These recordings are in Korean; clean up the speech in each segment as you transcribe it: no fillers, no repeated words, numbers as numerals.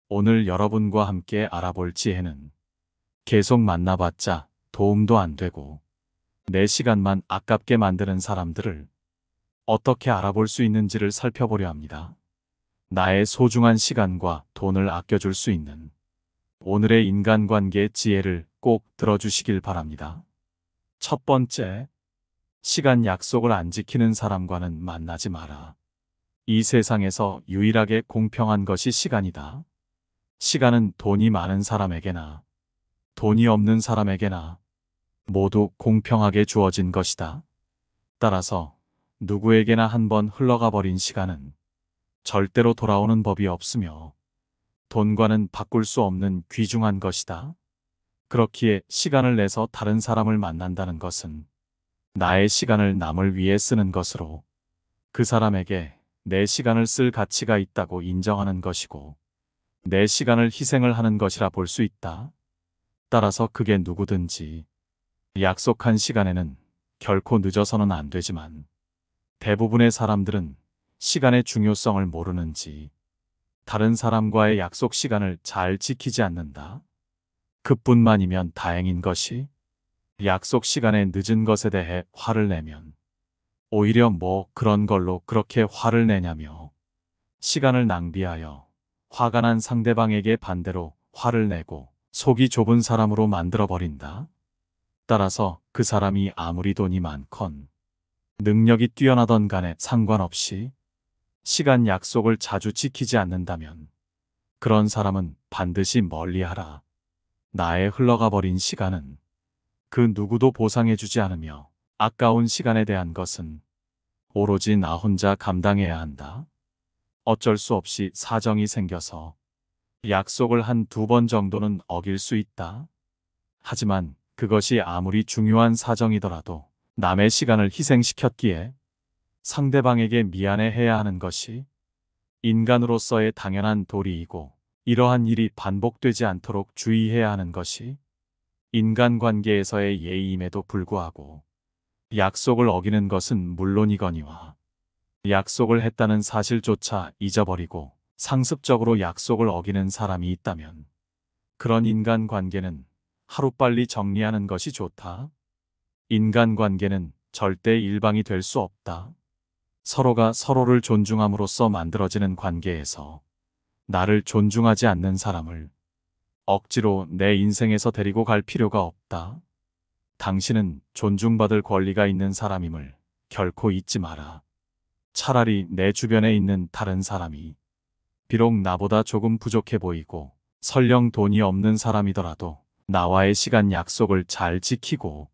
오늘 여러분과 함께 알아볼 지혜는 계속 만나봤자 도움도 안 되고 내 시간만 아깝게 만드는 사람들을 어떻게 알아볼 수 있는지를 살펴보려 합니다. 나의 소중한 시간과 돈을 아껴줄 수 있는 오늘의 인간관계 지혜를 꼭 들어주시길 바랍니다. 첫 번째, 시간 약속을 안 지키는 사람과는 만나지 마라. 이 세상에서 유일하게 공평한 것이 시간이다. 시간은 돈이 많은 사람에게나 돈이 없는 사람에게나 모두 공평하게 주어진 것이다. 따라서 누구에게나 한번 흘러가 버린 시간은 절대로 돌아오는 법이 없으며 돈과는 바꿀 수 없는 귀중한 것이다. 그렇기에 시간을 내서 다른 사람을 만난다는 것은 나의 시간을 남을 위해 쓰는 것으로 그 사람에게 내 시간을 쓸 가치가 있다고 인정하는 것이고 내 시간을 희생을 하는 것이라 볼 수 있다. 따라서 그게 누구든지 약속한 시간에는 결코 늦어서는 안 되지만 대부분의 사람들은 시간의 중요성을 모르는지 다른 사람과의 약속 시간을 잘 지키지 않는다. 그뿐만이면 다행인 것이 약속 시간에 늦은 것에 대해 화를 내면 오히려 뭐 그런 걸로 그렇게 화를 내냐며 시간을 낭비하여 화가 난 상대방에게 반대로 화를 내고 속이 좁은 사람으로 만들어버린다. 따라서 그 사람이 아무리 돈이 많건 능력이 뛰어나던 간에 상관없이 시간 약속을 자주 지키지 않는다면 그런 사람은 반드시 멀리하라. 나의 흘러가 버린 시간은 그 누구도 보상해주지 않으며 아까운 시간에 대한 것은 오로지 나 혼자 감당해야 한다. 어쩔 수 없이 사정이 생겨서 약속을 한 두 번 정도는 어길 수 있다. 하지만 그것이 아무리 중요한 사정이더라도 남의 시간을 희생시켰기에 상대방에게 미안해해야 하는 것이 인간으로서의 당연한 도리이고 이러한 일이 반복되지 않도록 주의해야 하는 것이 인간관계에서의 예의임에도 불구하고 약속을 어기는 것은 물론이거니와 약속을 했다는 사실조차 잊어버리고 상습적으로 약속을 어기는 사람이 있다면 그런 인간관계는 하루빨리 정리하는 것이 좋다. 인간관계는 절대 일방이 될 수 없다. 서로가 서로를 존중함으로써 만들어지는 관계에서 나를 존중하지 않는 사람을 억지로 내 인생에서 데리고 갈 필요가 없다. 당신은 존중받을 권리가 있는 사람임을 결코 잊지 마라. 차라리 내 주변에 있는 다른 사람이 비록 나보다 조금 부족해 보이고 설령 돈이 없는 사람이더라도 나와의 시간 약속을 잘 지키고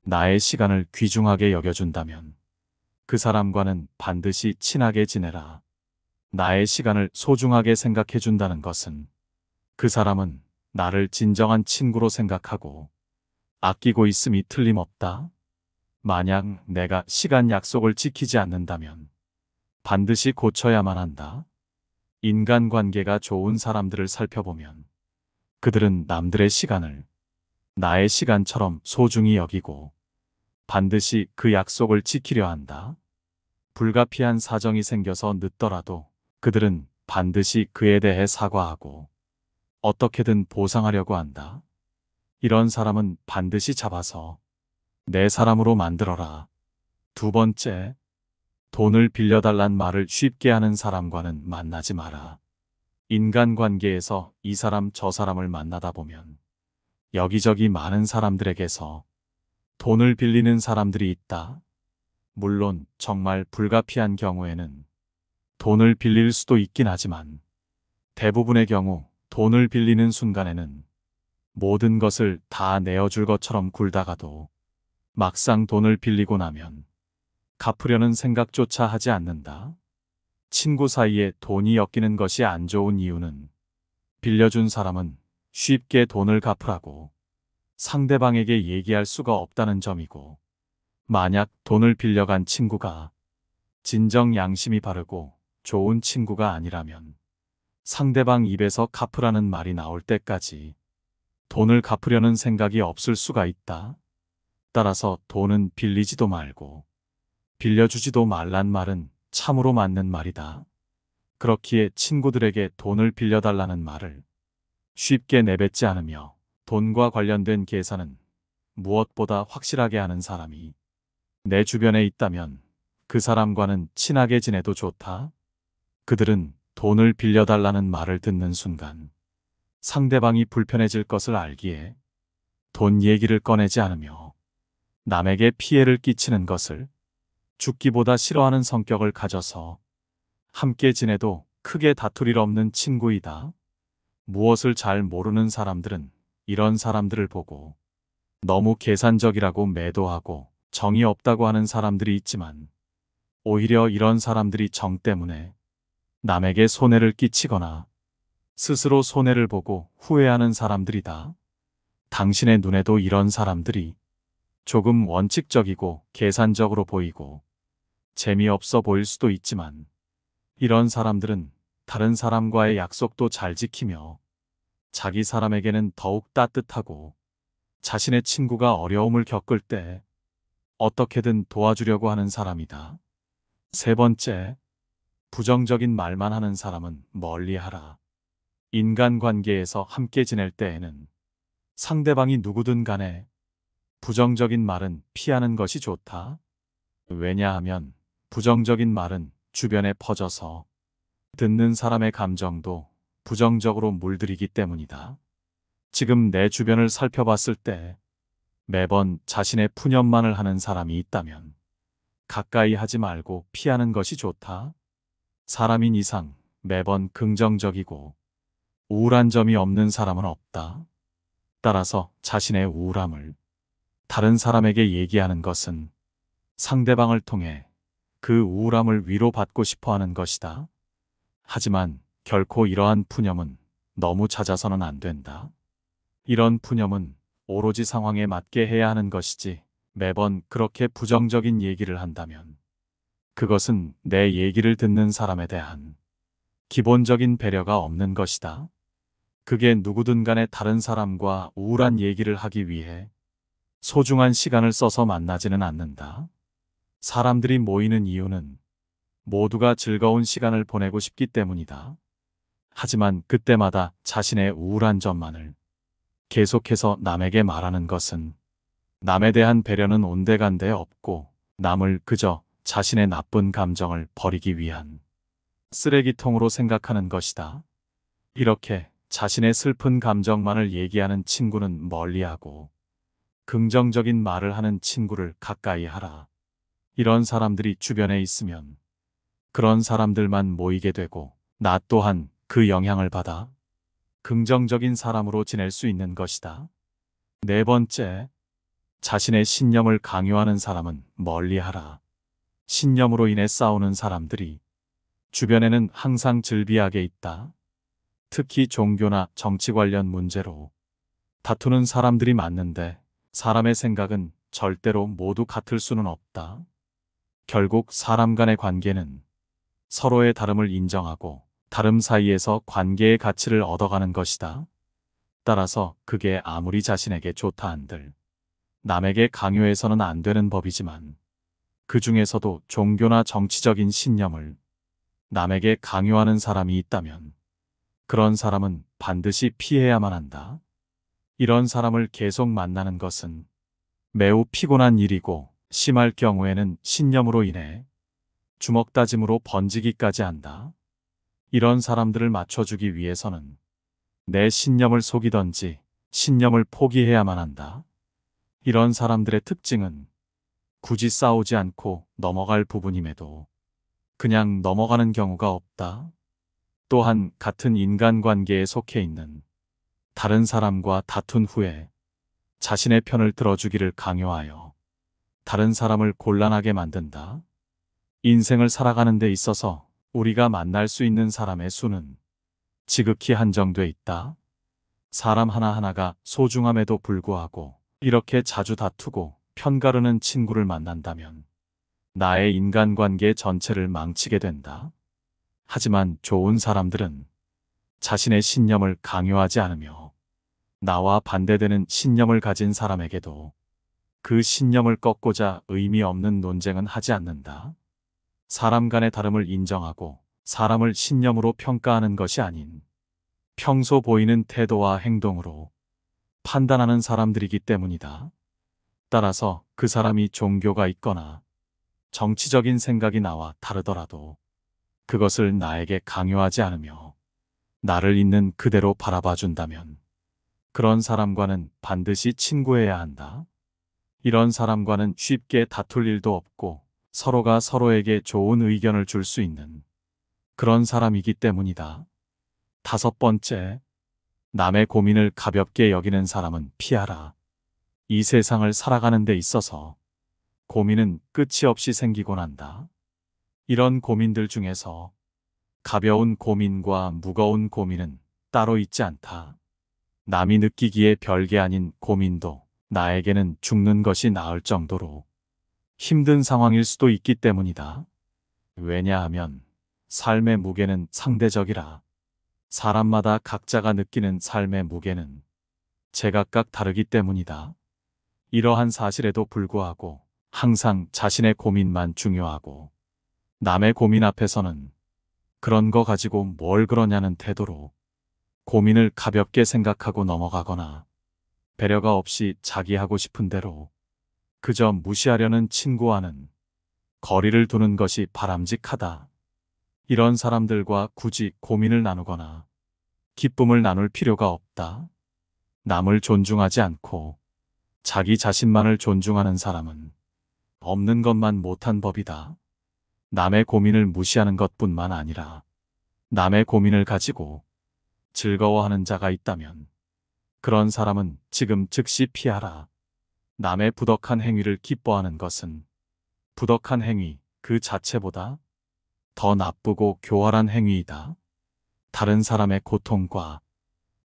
나의 시간을 귀중하게 여겨준다면 그 사람과는 반드시 친하게 지내라. 나의 시간을 소중하게 생각해준다는 것은 그 사람은 나를 진정한 친구로 생각하고 아끼고 있음이 틀림없다. 만약 내가 시간 약속을 지키지 않는다면 반드시 고쳐야만 한다. 인간관계가 좋은 사람들을 살펴보면 그들은 남들의 시간을 나의 시간처럼 소중히 여기고 반드시 그 약속을 지키려 한다. 불가피한 사정이 생겨서 늦더라도 그들은 반드시 그에 대해 사과하고 어떻게든 보상하려고 한다. 이런 사람은 반드시 잡아서 내 사람으로 만들어라. 두 번째, 돈을 빌려달란 말을 쉽게 하는 사람과는 만나지 마라. 인간관계에서 이 사람 저 사람을 만나다 보면 여기저기 많은 사람들에게서 돈을 빌리는 사람들이 있다. 물론 정말 불가피한 경우에는 돈을 빌릴 수도 있긴 하지만 대부분의 경우 돈을 빌리는 순간에는 모든 것을 다 내어줄 것처럼 굴다가도 막상 돈을 빌리고 나면 갚으려는 생각조차 하지 않는다. 친구 사이에 돈이 엮이는 것이 안 좋은 이유는 빌려준 사람은 쉽게 돈을 갚으라고 상대방에게 얘기할 수가 없다는 점이고 만약 돈을 빌려간 친구가 진정 양심이 바르고 좋은 친구가 아니라면 상대방 입에서 갚으라는 말이 나올 때까지 돈을 갚으려는 생각이 없을 수가 있다. 따라서 돈은 빌리지도 말고 빌려주지도 말란 말은 참으로 맞는 말이다. 그렇기에 친구들에게 돈을 빌려달라는 말을 쉽게 내뱉지 않으며 돈과 관련된 계산은 무엇보다 확실하게 하는 사람이 내 주변에 있다면 그 사람과는 친하게 지내도 좋다. 그들은 돈을 빌려달라는 말을 듣는 순간 상대방이 불편해질 것을 알기에 돈 얘기를 꺼내지 않으며 남에게 피해를 끼치는 것을 죽기보다 싫어하는 성격을 가져서 함께 지내도 크게 다툴 일 없는 친구이다. 무엇을 잘 모르는 사람들은 이런 사람들을 보고 너무 계산적이라고 매도하고 정이 없다고 하는 사람들이 있지만 오히려 이런 사람들이 정 때문에 남에게 손해를 끼치거나 스스로 손해를 보고 후회하는 사람들이다. 당신의 눈에도 이런 사람들이 조금 원칙적이고 계산적으로 보이고 재미없어 보일 수도 있지만 이런 사람들은 다른 사람과의 약속도 잘 지키며 자기 사람에게는 더욱 따뜻하고 자신의 친구가 어려움을 겪을 때 어떻게든 도와주려고 하는 사람이다. 세 번째, 부정적인 말만 하는 사람은 멀리하라. 인간관계에서 함께 지낼 때에는 상대방이 누구든 간에 부정적인 말은 피하는 것이 좋다. 왜냐하면 부정적인 말은 주변에 퍼져서 듣는 사람의 감정도 부정적으로 물들이기 때문이다. 지금 내 주변을 살펴봤을 때 매번 자신의 푸념만을 하는 사람이 있다면 가까이 하지 말고 피하는 것이 좋다. 사람인 이상 매번 긍정적이고 우울한 점이 없는 사람은 없다. 따라서 자신의 우울함을 다른 사람에게 얘기하는 것은 상대방을 통해 그 우울함을 위로받고 싶어 하는 것이다. 하지만 결코 이러한 푸념은 너무 잦아서는 안 된다. 이런 푸념은 오로지 상황에 맞게 해야 하는 것이지 매번 그렇게 부정적인 얘기를 한다면 그것은 내 얘기를 듣는 사람에 대한 기본적인 배려가 없는 것이다. 그게 누구든 간에 다른 사람과 우울한 얘기를 하기 위해 소중한 시간을 써서 만나지는 않는다. 사람들이 모이는 이유는 모두가 즐거운 시간을 보내고 싶기 때문이다. 하지만 그때마다 자신의 우울한 점만을 계속해서 남에게 말하는 것은 남에 대한 배려는 온데간데 없고 남을 그저 자신의 나쁜 감정을 버리기 위한 쓰레기통으로 생각하는 것이다. 이렇게 자신의 슬픈 감정만을 얘기하는 친구는 멀리하고 긍정적인 말을 하는 친구를 가까이 하라. 이런 사람들이 주변에 있으면 그런 사람들만 모이게 되고 나 또한 그 영향을 받아 긍정적인 사람으로 지낼 수 있는 것이다. 네 번째, 자신의 신념을 강요하는 사람은 멀리하라. 신념으로 인해 싸우는 사람들이 주변에는 항상 즐비하게 있다. 특히 종교나 정치 관련 문제로 다투는 사람들이 많은데 사람의 생각은 절대로 모두 같을 수는 없다. 결국 사람 간의 관계는 서로의 다름을 인정하고 다름 사이에서 관계의 가치를 얻어가는 것이다. 따라서 그게 아무리 자신에게 좋다 한들 남에게 강요해서는 안 되는 법이지만 그 중에서도 종교나 정치적인 신념을 남에게 강요하는 사람이 있다면 그런 사람은 반드시 피해야만 한다. 이런 사람을 계속 만나는 것은 매우 피곤한 일이고 심할 경우에는 신념으로 인해 주먹다짐으로 번지기까지 한다. 이런 사람들을 맞춰주기 위해서는 내 신념을 속이던지 신념을 포기해야만 한다. 이런 사람들의 특징은 굳이 싸우지 않고 넘어갈 부분임에도 그냥 넘어가는 경우가 없다. 또한 같은 인간관계에 속해 있는 다른 사람과 다툰 후에 자신의 편을 들어주기를 강요하여 다른 사람을 곤란하게 만든다. 인생을 살아가는 데 있어서 우리가 만날 수 있는 사람의 수는 지극히 한정돼 있다. 사람 하나하나가 소중함에도 불구하고 이렇게 자주 다투고 편가르는 친구를 만난다면 나의 인간관계 전체를 망치게 된다. 하지만 좋은 사람들은 자신의 신념을 강요하지 않으며 나와 반대되는 신념을 가진 사람에게도 그 신념을 꺾고자 의미 없는 논쟁은 하지 않는다. 사람 간의 다름을 인정하고 사람을 신념으로 평가하는 것이 아닌 평소 보이는 태도와 행동으로 판단하는 사람들이기 때문이다. 따라서 그 사람이 종교가 있거나 정치적인 생각이 나와 다르더라도 그것을 나에게 강요하지 않으며 나를 있는 그대로 바라봐 준다면 그런 사람과는 반드시 친구해야 한다. 이런 사람과는 쉽게 다툴 일도 없고 서로가 서로에게 좋은 의견을 줄 수 있는 그런 사람이기 때문이다. 5번째, 남의 고민을 가볍게 여기는 사람은 피하라. 이 세상을 살아가는 데 있어서 고민은 끝이 없이 생기곤 한다. 이런 고민들 중에서 가벼운 고민과 무거운 고민은 따로 있지 않다. 남이 느끼기에 별게 아닌 고민도 나에게는 죽는 것이 나을 정도로 힘든 상황일 수도 있기 때문이다. 왜냐하면 삶의 무게는 상대적이라. 사람마다 각자가 느끼는 삶의 무게는 제각각 다르기 때문이다. 이러한 사실에도 불구하고 항상 자신의 고민만 중요하고 남의 고민 앞에서는 그런 거 가지고 뭘 그러냐는 태도로 고민을 가볍게 생각하고 넘어가거나 배려가 없이 자기 하고 싶은 대로 그저 무시하려는 친구와는 거리를 두는 것이 바람직하다. 이런 사람들과 굳이 고민을 나누거나 기쁨을 나눌 필요가 없다. 남을 존중하지 않고 자기 자신만을 존중하는 사람은 없는 것만 못한 법이다. 남의 고민을 무시하는 것뿐만 아니라 남의 고민을 가지고 즐거워하는 자가 있다면 그런 사람은 지금 즉시 피하라. 남의 부덕한 행위를 기뻐하는 것은 부덕한 행위 그 자체보다 더 나쁘고 교활한 행위이다. 다른 사람의 고통과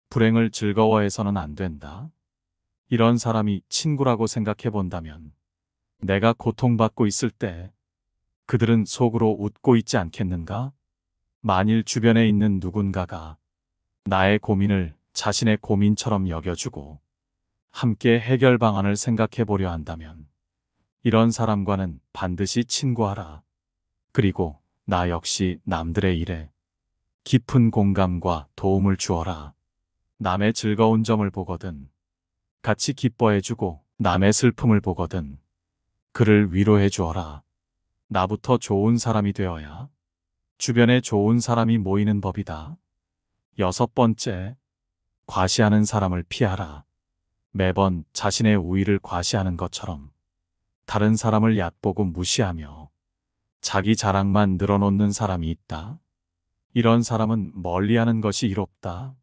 불행을 즐거워해서는 안 된다. 이런 사람이 친구라고 생각해 본다면 내가 고통받고 있을 때 그들은 속으로 웃고 있지 않겠는가? 만일 주변에 있는 누군가가 나의 고민을 자신의 고민처럼 여겨주고 함께 해결 방안을 생각해 보려 한다면 이런 사람과는 반드시 친구하라. 그리고 나 역시 남들의 일에 깊은 공감과 도움을 주어라. 남의 즐거운 점을 보거든 같이 기뻐해주고 남의 슬픔을 보거든 그를 위로해 주어라. 나부터 좋은 사람이 되어야 주변에 좋은 사람이 모이는 법이다. 6번째, 과시하는 사람을 피하라. 매번 자신의 우위를 과시하는 것처럼 다른 사람을 얕보고 무시하며 자기 자랑만 늘어놓는 사람이 있다. 이런 사람은 멀리하는 것이 이롭다.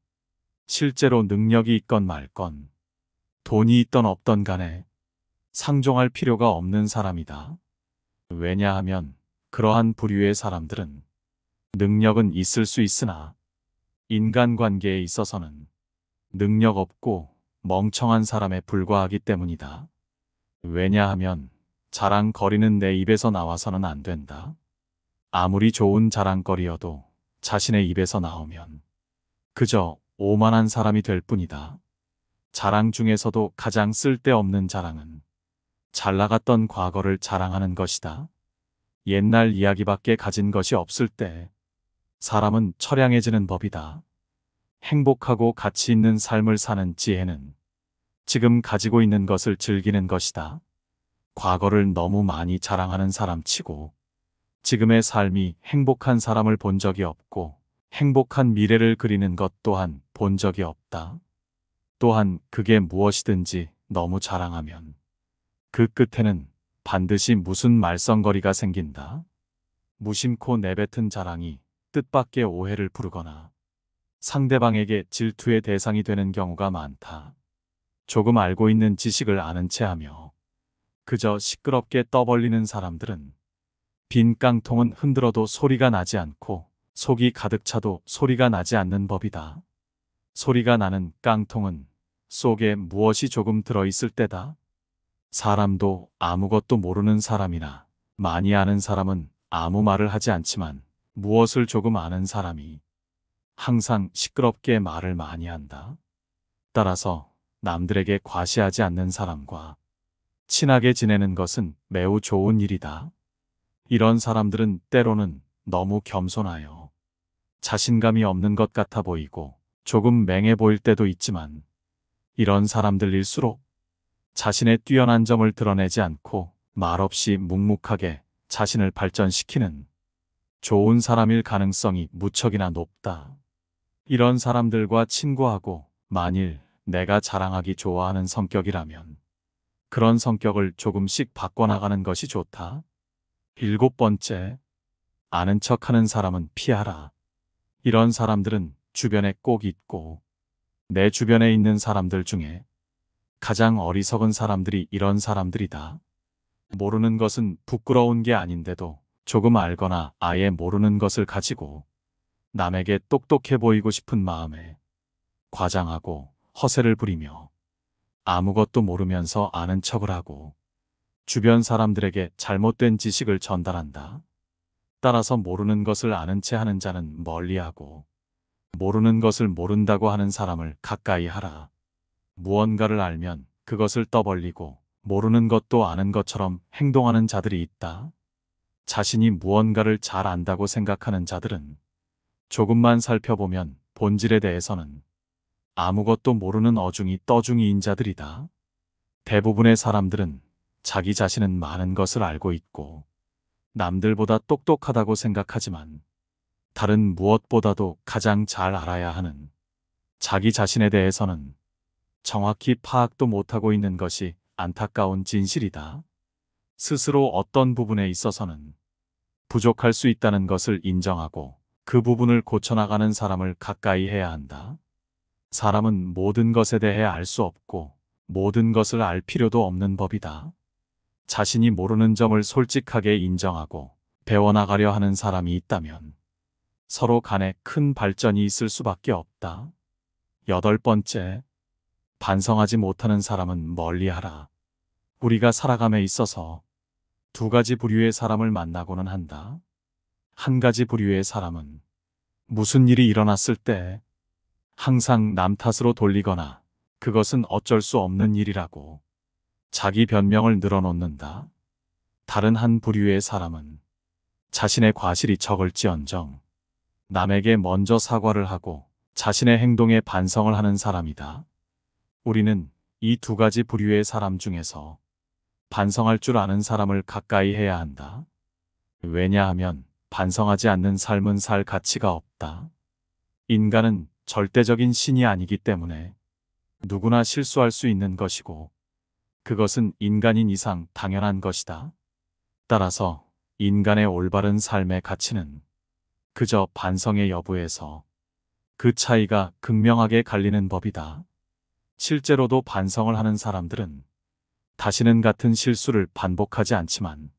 실제로 능력이 있건 말건 돈이 있던 없던 간에 상종할 필요가 없는 사람이다. 왜냐하면 그러한 부류의 사람들은 능력은 있을 수 있으나 인간관계에 있어서는 능력 없고 멍청한 사람에 불과하기 때문이다. 왜냐하면 자랑거리는 내 입에서 나와서는 안 된다. 아무리 좋은 자랑거리여도 자신의 입에서 나오면 그저 오만한 사람이 될 뿐이다. 자랑 중에서도 가장 쓸데없는 자랑은 잘 나갔던 과거를 자랑하는 것이다. 옛날 이야기밖에 가진 것이 없을 때 사람은 처량해지는 법이다. 행복하고 가치 있는 삶을 사는 지혜는 지금 가지고 있는 것을 즐기는 것이다. 과거를 너무 많이 자랑하는 사람 치고 지금의 삶이 행복한 사람을 본 적이 없고 행복한 미래를 그리는 것 또한 본 적이 없다. 또한 그게 무엇이든지 너무 자랑하면 그 끝에는 반드시 무슨 말썽거리가 생긴다. 무심코 내뱉은 자랑이 뜻밖의 오해를 부르거나 상대방에게 질투의 대상이 되는 경우가 많다. 조금 알고 있는 지식을 아는 채 하며 그저 시끄럽게 떠벌리는 사람들은 빈 깡통은 흔들어도 소리가 나지 않고 속이 가득 차도 소리가 나지 않는 법이다. 소리가 나는 깡통은 속에 무엇이 조금 들어있을 때다. 사람도 아무것도 모르는 사람이나 많이 아는 사람은 아무 말을 하지 않지만 무엇을 조금 아는 사람이 항상 시끄럽게 말을 많이 한다. 따라서 남들에게 과시하지 않는 사람과 친하게 지내는 것은 매우 좋은 일이다. 이런 사람들은 때로는 너무 겸손하여 자신감이 없는 것 같아 보이고 조금 맹해 보일 때도 있지만 이런 사람들일수록 자신의 뛰어난 점을 드러내지 않고 말없이 묵묵하게 자신을 발전시키는 좋은 사람일 가능성이 무척이나 높다. 이런 사람들과 친구하고 만일 내가 자랑하기 좋아하는 성격이라면 그런 성격을 조금씩 바꿔나가는 것이 좋다. 7번째, 아는 척하는 사람은 피하라. 이런 사람들은 주변에 꼭 있고 내 주변에 있는 사람들 중에 가장 어리석은 사람들이 이런 사람들이다. 모르는 것은 부끄러운 게 아닌데도 조금 알거나 아예 모르는 것을 가지고 남에게 똑똑해 보이고 싶은 마음에 과장하고 허세를 부리며 아무것도 모르면서 아는 척을 하고 주변 사람들에게 잘못된 지식을 전달한다. 따라서 모르는 것을 아는 채 하는 자는 멀리하고 모르는 것을 모른다고 하는 사람을 가까이 하라. 무언가를 알면 그것을 떠벌리고 모르는 것도 아는 것처럼 행동하는 자들이 있다. 자신이 무언가를 잘 안다고 생각하는 자들은 조금만 살펴보면 본질에 대해서는 아무것도 모르는 어중이 떠중이인 자들이다. 대부분의 사람들은 자기 자신은 많은 것을 알고 있고 남들보다 똑똑하다고 생각하지만 다른 무엇보다도 가장 잘 알아야 하는 자기 자신에 대해서는 정확히 파악도 못하고 있는 것이 안타까운 진실이다. 스스로 어떤 부분에 있어서는 부족할 수 있다는 것을 인정하고 그 부분을 고쳐나가는 사람을 가까이 해야 한다. 사람은 모든 것에 대해 알 수 없고 모든 것을 알 필요도 없는 법이다. 자신이 모르는 점을 솔직하게 인정하고 배워나가려 하는 사람이 있다면 서로 간에 큰 발전이 있을 수밖에 없다. 8번째, 반성하지 못하는 사람은 멀리하라. 우리가 살아감에 있어서 두 가지 부류의 사람을 만나고는 한다. 한 가지 부류의 사람은 무슨 일이 일어났을 때 항상 남 탓으로 돌리거나 그것은 어쩔 수 없는 일이라고 자기 변명을 늘어놓는다. 다른 한 부류의 사람은 자신의 과실이 적을지언정 남에게 먼저 사과를 하고 자신의 행동에 반성을 하는 사람이다. 우리는 이 두 가지 부류의 사람 중에서 반성할 줄 아는 사람을 가까이 해야 한다. 왜냐하면 반성하지 않는 삶은 살 가치가 없다. 인간은 절대적인 신이 아니기 때문에 누구나 실수할 수 있는 것이고 그것은 인간인 이상 당연한 것이다. 따라서 인간의 올바른 삶의 가치는 그저 반성의 여부에서 그 차이가 극명하게 갈리는 법이다. 실제로도 반성을 하는 사람들은 다시는 같은 실수를 반복하지 않지만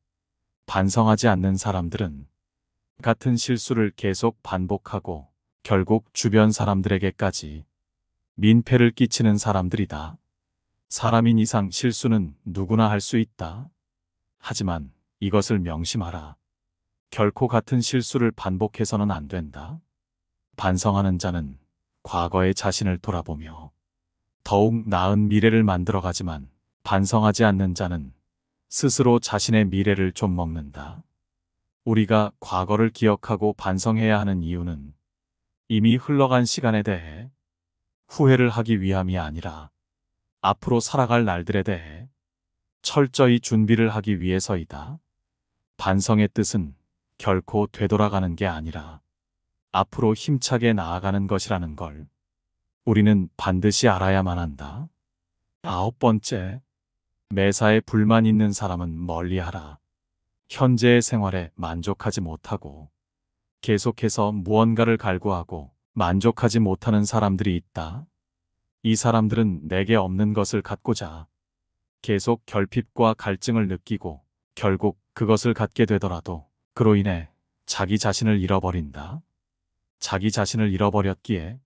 반성하지 않는 사람들은 같은 실수를 계속 반복하고 결국 주변 사람들에게까지 민폐를 끼치는 사람들이다. 사람인 이상 실수는 누구나 할 수 있다. 하지만 이것을 명심하라. 결코 같은 실수를 반복해서는 안 된다. 반성하는 자는 과거의 자신을 돌아보며 더욱 나은 미래를 만들어가지만 반성하지 않는 자는 스스로 자신의 미래를 좀먹는다. 우리가 과거를 기억하고 반성해야 하는 이유는 이미 흘러간 시간에 대해 후회를 하기 위함이 아니라 앞으로 살아갈 날들에 대해 철저히 준비를 하기 위해서이다. 반성의 뜻은 결코 되돌아가는 게 아니라 앞으로 힘차게 나아가는 것이라는 걸 우리는 반드시 알아야만 한다. 9번째, 매사에 불만 있는 사람은 멀리하라. 현재의 생활에 만족하지 못하고 계속해서 무언가를 갈구하고 만족하지 못하는 사람들이 있다. 이 사람들은 내게 없는 것을 갖고자 계속 결핍과 갈증을 느끼고 결국 그것을 갖게 되더라도 그로 인해 자기 자신을 잃어버린다. 자기 자신을 잃어버렸기에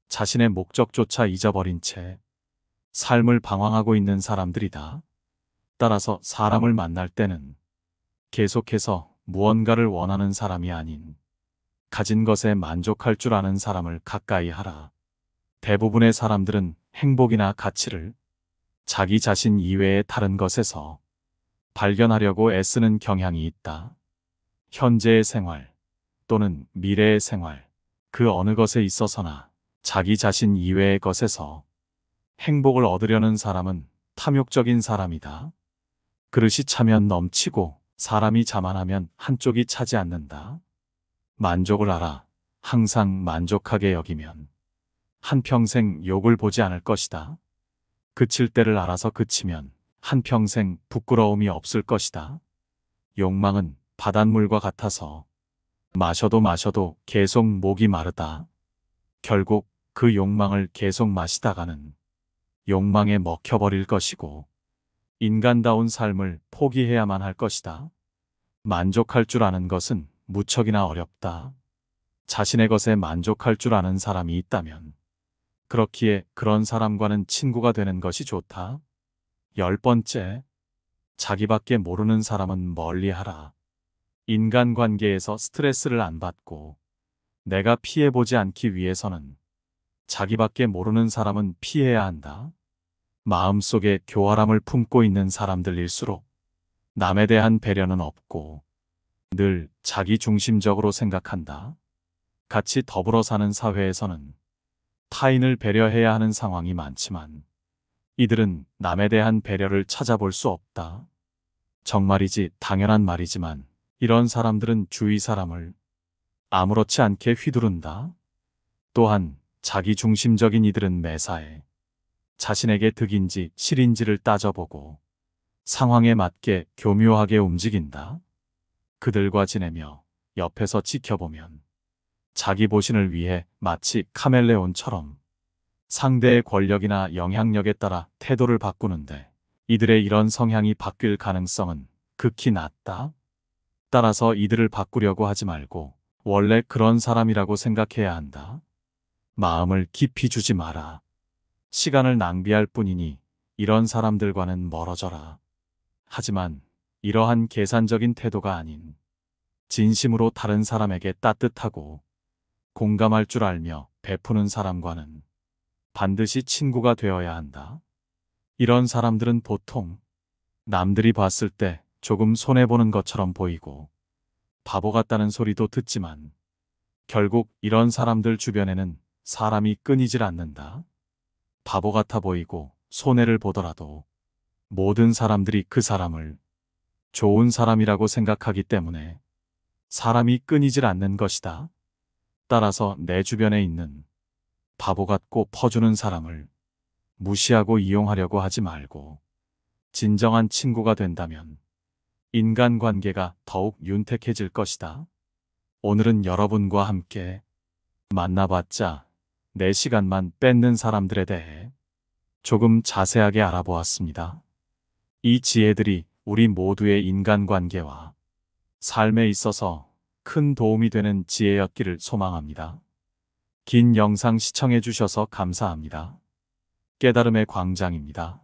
자신의 목적조차 잊어버린 채 삶을 방황하고 있는 사람들이다. 따라서 사람을 만날 때는 계속해서 무언가를 원하는 사람이 아닌 가진 것에 만족할 줄 아는 사람을 가까이 하라. 대부분의 사람들은 행복이나 가치를 자기 자신 이외의 다른 것에서 발견하려고 애쓰는 경향이 있다. 현재의 생활 또는 미래의 생활 그 어느 것에 있어서나 자기 자신 이외의 것에서 행복을 얻으려는 사람은 탐욕적인 사람이다. 그릇이 차면 넘치고 사람이 자만하면 한쪽이 차지 않는다. 만족을 알아 항상 만족하게 여기면 한평생 욕을 보지 않을 것이다. 그칠 때를 알아서 그치면 한평생 부끄러움이 없을 것이다. 욕망은 바닷물과 같아서 마셔도 계속 목이 마르다. 결국 그 욕망을 계속 마시다가는 욕망에 먹혀버릴 것이고 인간다운 삶을 포기해야만 할 것이다. 만족할 줄 아는 것은 무척이나 어렵다. 자신의 것에 만족할 줄 아는 사람이 있다면 그렇기에 그런 사람과는 친구가 되는 것이 좋다. 10번째, 자기밖에 모르는 사람은 멀리하라. 인간관계에서 스트레스를 안 받고 내가 피해보지 않기 위해서는 자기밖에 모르는 사람은 피해야 한다. 마음속에 교활함을 품고 있는 사람들일수록 남에 대한 배려는 없고 늘 자기 중심적으로 생각한다. 같이 더불어 사는 사회에서는 타인을 배려해야 하는 상황이 많지만 이들은 남에 대한 배려를 찾아볼 수 없다. 정말이지 당연한 말이지만 이런 사람들은 주위 사람을 아무렇지 않게 휘두른다. 또한 자기 중심적인 이들은 매사에 자신에게 득인지 실인지를 따져보고 상황에 맞게 교묘하게 움직인다. 그들과 지내며 옆에서 지켜보면 자기 보신을 위해 마치 카멜레온처럼 상대의 권력이나 영향력에 따라 태도를 바꾸는데 이들의 이런 성향이 바뀔 가능성은 극히 낮다. 따라서 이들을 바꾸려고 하지 말고 원래 그런 사람이라고 생각해야 한다. 마음을 깊이 주지 마라. 시간을 낭비할 뿐이니 이런 사람들과는 멀어져라. 하지만 이러한 계산적인 태도가 아닌 진심으로 다른 사람에게 따뜻하고 공감할 줄 알며 베푸는 사람과는 반드시 친구가 되어야 한다. 이런 사람들은 보통 남들이 봤을 때 조금 손해보는 것처럼 보이고 바보 같다는 소리도 듣지만 결국 이런 사람들 주변에는 사람이 끊이질 않는다. 바보 같아 보이고 손해를 보더라도 모든 사람들이 그 사람을 좋은 사람이라고 생각하기 때문에 사람이 끊이질 않는 것이다. 따라서 내 주변에 있는 바보 같고 퍼주는 사람을 무시하고 이용하려고 하지 말고 진정한 친구가 된다면 인간관계가 더욱 윤택해질 것이다. 오늘은 여러분과 함께 만나봤자 내 시간만 뺏는 사람들에 대해 조금 자세하게 알아보았습니다. 이 지혜들이 우리 모두의 인간관계와 삶에 있어서 큰 도움이 되는 지혜였기를 소망합니다. 긴 영상 시청해 주셔서 감사합니다. 깨달음의 광장입니다.